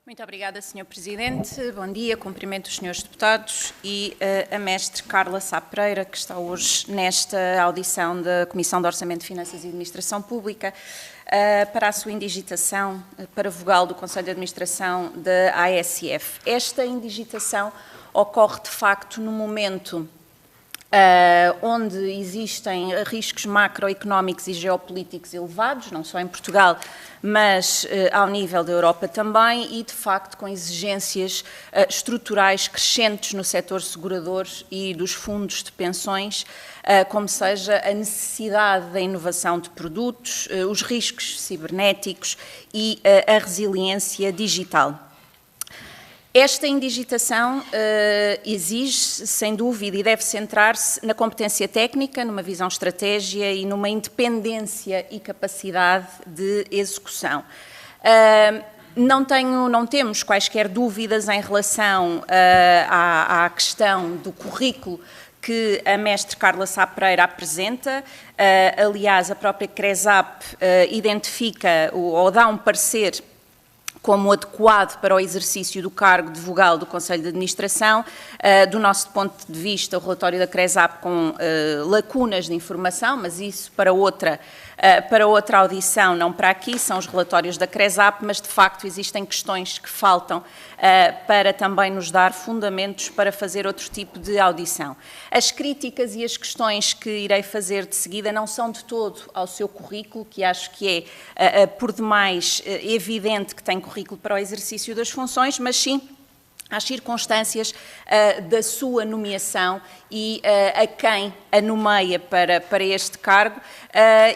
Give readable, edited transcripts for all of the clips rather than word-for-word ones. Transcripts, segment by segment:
Muito obrigada, Sr. Presidente. Bom dia, cumprimento os senhores deputados e a mestre Carla Sá Pereira, que está hoje nesta audição da Comissão de Orçamento, Finanças e Administração Pública, para a sua indigitação para vogal do Conselho de Administração da ASF. Esta indigitação ocorre, de facto, no momento onde existem riscos macroeconómicos e geopolíticos elevados, não só em Portugal, mas ao nível da Europa também, e de facto com exigências estruturais crescentes no setor segurador e dos fundos de pensões, como seja a necessidade da inovação de produtos, os riscos cibernéticos e a resiliência digital. Esta indigitação exige, sem dúvida, e deve centrar-se na competência técnica, numa visão estratégia e numa independência e capacidade de execução. Não temos quaisquer dúvidas em relação à questão do currículo que a mestre Carla Sá Pereira apresenta. Aliás, a própria CRESAP identifica ou dá um parecer como adequado para o exercício do cargo de vogal do Conselho de Administração. Do nosso ponto de vista, o relatório da CRESAP com lacunas de informação, mas isso para outra audição, não para aqui, são os relatórios da CRESAP, mas de facto existem questões que faltam para também nos dar fundamentos para fazer outro tipo de audição. As críticas e as questões que irei fazer de seguida não são de todo ao seu currículo, que acho que é por demais evidente que tem currículo para o exercício das funções, mas sim às circunstâncias da sua nomeação e a quem a nomeia para este cargo,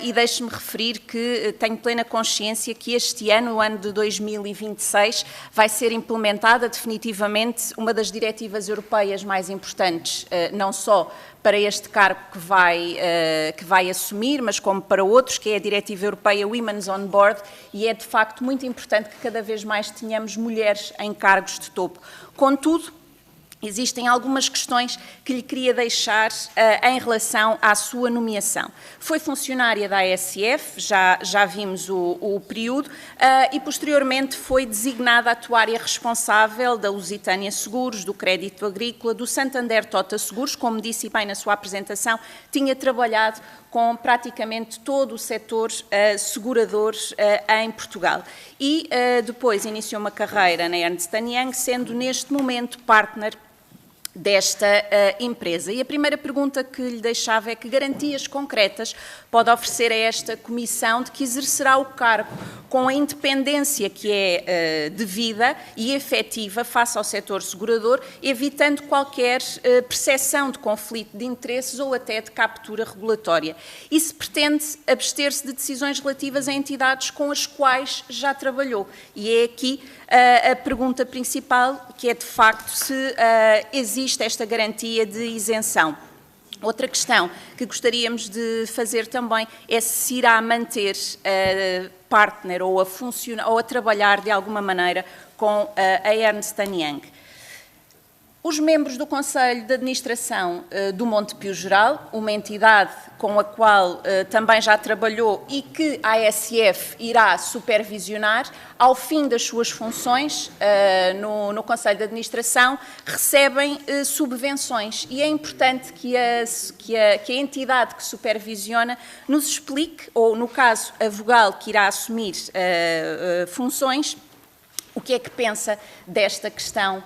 e deixe-me referir que tenho plena consciência que este ano, o ano de 2026, vai ser implementada definitivamente uma das diretivas europeias mais importantes, não só para este cargo que vai assumir, mas como para outros, que é a Diretiva Europeia Women's on Board, e é de facto muito importante que cada vez mais tenhamos mulheres em cargos de topo. Contudo, existem algumas questões que lhe queria deixar em relação à sua nomeação. Foi funcionária da ASF, já vimos o período, e posteriormente foi designada atuária responsável da Lusitânia Seguros, do Crédito Agrícola, do Santander Tota Seguros. Como disse bem na sua apresentação, tinha trabalhado com praticamente todo o setor segurador em Portugal. E depois iniciou uma carreira na Ernst & Young, sendo neste momento partner desta empresa. E a primeira pergunta que lhe deixava é que garantias concretas pode oferecer a esta Comissão de que exercerá o cargo com a independência que é devida e efetiva face ao setor segurador, evitando qualquer percepção de conflito de interesses ou até de captura regulatória. E se pretende abster-se de decisões relativas a entidades com as quais já trabalhou. E é aqui a pergunta principal, que é de facto se existe esta garantia de isenção. Outra questão que gostaríamos de fazer também é se irá manter partner ou a trabalhar de alguma maneira com a Ernst & Young. Os membros do Conselho de Administração do Montepio Geral, uma entidade com a qual também já trabalhou e que a ASF irá supervisionar, ao fim das suas funções no Conselho de Administração, recebem subvenções. E é importante que a entidade que supervisiona nos explique, ou no caso a vogal que irá assumir funções, o que é que pensa desta questão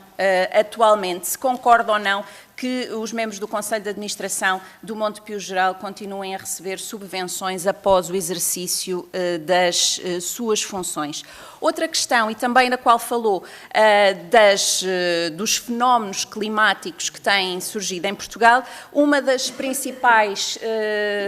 atualmente, se concorda ou não que os membros do Conselho de Administração do Montepio Geral continuem a receber subvenções após o exercício das suas funções. Outra questão, e também da qual falou, dos fenómenos climáticos que têm surgido em Portugal, uma das principais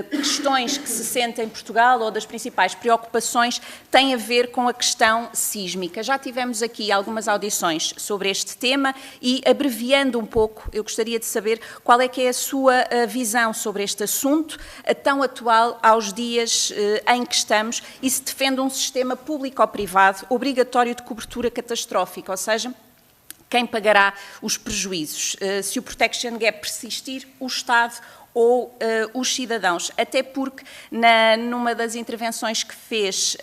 questões que se sente em Portugal, ou das principais preocupações, tem a ver com a questão sísmica. Já tivemos aqui algumas audições sobre este tema e, abreviando um pouco, eu gostaria de saber qual é que é a sua visão sobre este assunto, tão atual aos dias em que estamos, e se defende um sistema público ou privado obrigatório de cobertura catastrófica, ou seja, quem pagará os prejuízos? Se o protection gap persistir, o Estado ou os cidadãos, até porque numa das intervenções que fez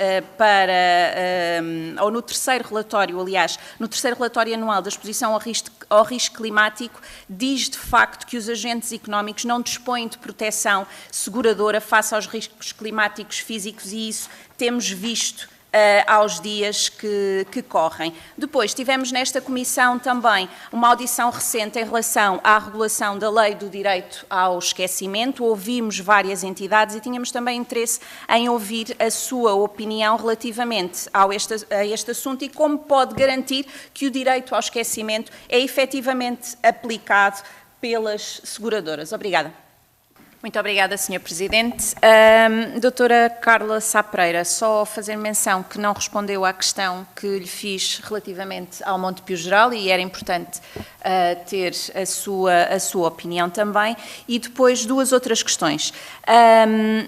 ou no terceiro relatório, aliás, no terceiro relatório anual da exposição ao risco climático, diz de facto que os agentes económicos não dispõem de proteção seguradora face aos riscos climáticos físicos e isso temos visto aos dias que correm. Depois, tivemos nesta Comissão também uma audição recente em relação à regulação da Lei do Direito ao Esquecimento, ouvimos várias entidades e tínhamos também interesse em ouvir a sua opinião relativamente a este assunto e como pode garantir que o direito ao esquecimento é efetivamente aplicado pelas seguradoras. Obrigada. Muito obrigada, Sr. Presidente. Doutora Carla Sá Pereira, só fazer menção que não respondeu à questão que lhe fiz relativamente ao Montepio Geral e era importante ter a sua opinião também. E depois duas outras questões.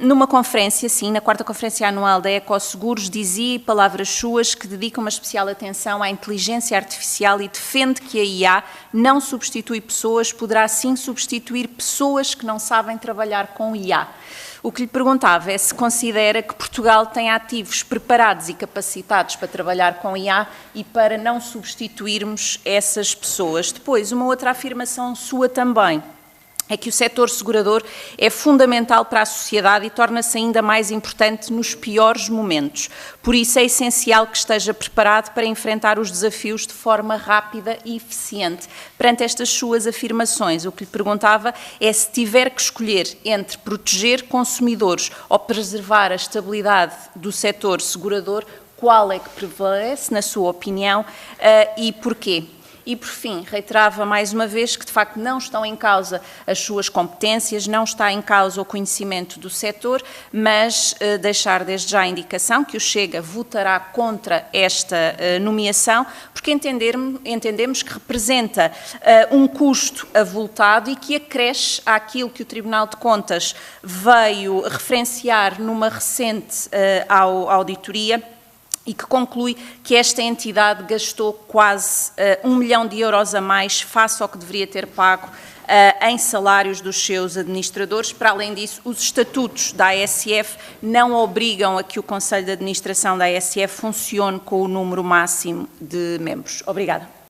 Numa conferência, sim, na 4ª Conferência Anual da Ecoseguros, dizia, palavras suas, que dedica uma especial atenção à inteligência artificial e defende que a IA não substitui pessoas, poderá sim substituir pessoas que não sabem trabalhar com IA. O que lhe perguntava é se considera que Portugal tem ativos preparados e capacitados para trabalhar com IA e para não substituirmos essas pessoas. Depois, uma outra afirmação sua também, é que o setor segurador é fundamental para a sociedade e torna-se ainda mais importante nos piores momentos. Por isso é essencial que esteja preparado para enfrentar os desafios de forma rápida e eficiente. Perante estas suas afirmações, o que lhe perguntava é se tiver que escolher entre proteger consumidores ou preservar a estabilidade do setor segurador, qual é que prevalece, na sua opinião, e porquê? E, por fim, reiterava mais uma vez que, de facto, não estão em causa as suas competências, não está em causa o conhecimento do setor, mas deixar desde já a indicação que o Chega votará contra esta nomeação, porque entendemos que representa um custo avultado e que acresce àquilo que o Tribunal de Contas veio referenciar numa recente auditoria, e que conclui que esta entidade gastou quase 1 milhão de euros a mais face ao que deveria ter pago em salários dos seus administradores. Para além disso, os estatutos da ASF não obrigam a que o Conselho de Administração da ASF funcione com o número máximo de membros. Obrigada.